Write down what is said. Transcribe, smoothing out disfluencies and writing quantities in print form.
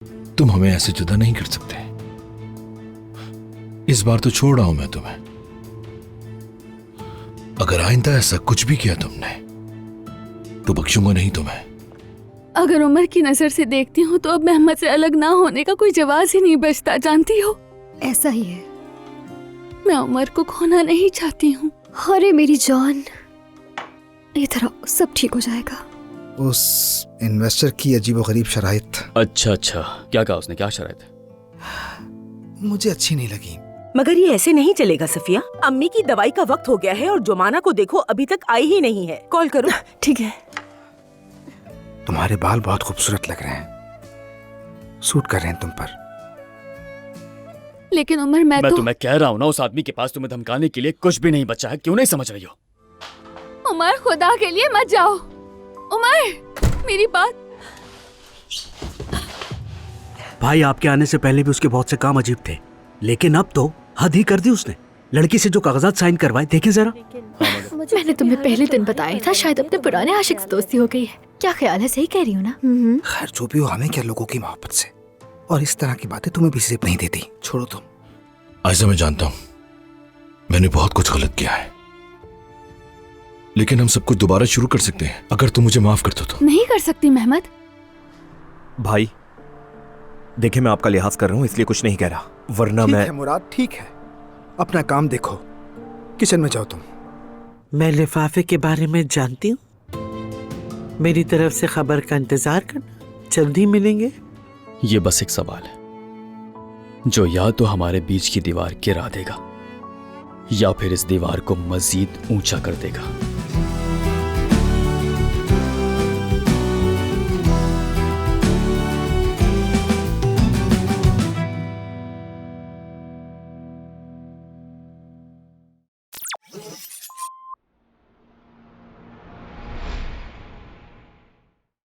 तुम हमें ऐसे जुदा नहीं कर सकते। इस बार तो छोड़ रहा हूं मैं तुम्हें। अगर आइंदा ऐसा कुछ भी किया तुमने तो बख्शूंगा नहीं तुम्हें। अगर उमर की नजर से देखती हूँ तो अब मेहमद से अलग ना होने का कोई जवाब ही नहीं बचता, जानती हो। ऐसा ही है। मैं उमर को खोना नहीं चाहती हूँ। अरे मेरी जान, इधर आओ, सब ठीक हो जाएगा। उस इन्वेस्टर की अजीबोगरीब शराइत अच्छा, क्या कहा उसने, क्या शराइत है? मुझे अच्छी नहीं लगी। मगर ये ऐसे नहीं चलेगा सफिया। अम्मी की दवाई का वक्त हो गया है और जुमाना को देखो अभी तक आई ही नहीं है। कॉल करो। ठीक है। तुम्हारे बाल बहुत खूबसूरत लग रहे हैं, सूट कर रहे हैं तुम पर। लेकिन उमर मैं तो तुम्हें कह रहा हूँ ना, उस आदमी के पास तुम्हें धमकाने के लिए कुछ भी नहीं बचा है। क्यों नहीं समझ रही हो? उमर खुदा के लिए मत जाओ। उमर मेरी बात। भाई आपके आने से पहले भी उसके बहुत से काम अजीब थे, लेकिन अब तो हद ही कर दी उसने। लड़की से जो कागजात साइन करवाए, देखें जरा। मैंने तुम्हें पहले दिन बताया था, शायद अपने पुराने आशिक से दोस्ती हो गई है। क्या ख्याल है, सही कह रही हूँ ना? खैर जो भी हो, हमें क्या लोगों की मोहब्बत से, और इस तरह की बातें तुम्हें भी सिर्फ नहीं देती। छोड़ो तुम। आयशा, मैं जानता हूं मैंने बहुत कुछ गलत किया है, लेकिन हम सब कुछ दोबारा शुरू कर सकते हैं अगर तुम मुझे माफ कर दो तो। नहीं कर सकती मेहमद। भाई देखिए, मैं आपका लिहाज कर रहा हूँ इसलिए कुछ नहीं कह रहा, वरना ठीक मैं। है मुराद, ठीक है, अपना काम देखो। किचन में जाओ तुम। मैं लिफाफे के बारे में जानती हूँ। मेरी तरफ से खबर का इंतजार करना, जल्दी मिलेंगे। ये बस एक सवाल है जो या तो हमारे बीच की दीवार गिरा देगा या फिर इस दीवार को मजीद ऊंचा कर देगा।